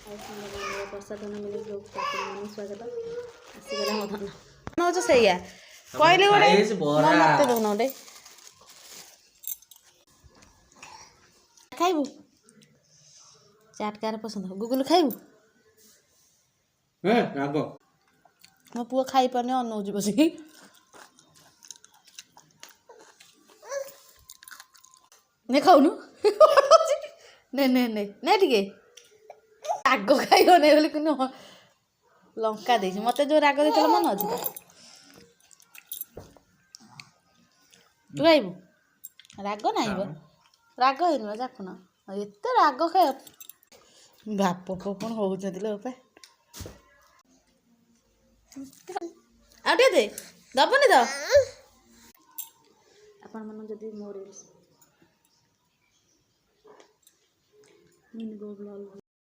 ଆଉ ସାଙ୍ଗମାନଙ୍କ ପ୍ରସାଧନ ମିଳେ ଯେଉଁ ଠାକୁରମାନଙ୍କୁ ସ୍ୱାଗତ ଆସିଗଲା ମୋ ଧନ ନଉଛ ସେଇଆ କହିଲେ ଗୋଟେ ମତେ ଦଉନ ଗୋଟେ ଖାଇବୁ ଚାଟ୍ କାର ପସନ୍ଦ ଗୁଗୁଲ ଖାଇବୁ ମୋ ପୁଅ ଖାଇପାରୁନି ଅନଉଛି ବସିକି ନେ ଖାଉନୁ ନେ ନେ ନେ ନେ ଟିକେ ରାଗ ଖାଇବ ନେ ବୋଲି କିନ୍ତୁ ଲଙ୍କା ଦେଇଛି ମତେ ଯୋଉ ରାଗ ଦେଇଥିଲା ମନେ ଅଛି ତ ତୁ ଖାଇବୁ ରାଗ ନାହିଁ ବା ରାଗ ହେଇନି ବା ଚାଖୁନ ଏତେ ରାଗ ଖାଇବ ବାପ କଣ ହଉଛନ୍ତି ଲୋ ବାପା ଆଉ ଟିକେ ଦେ ଦବନି ତ ଆପଣମାନେ ଯଦି ମୋ ରିଲ୍ସ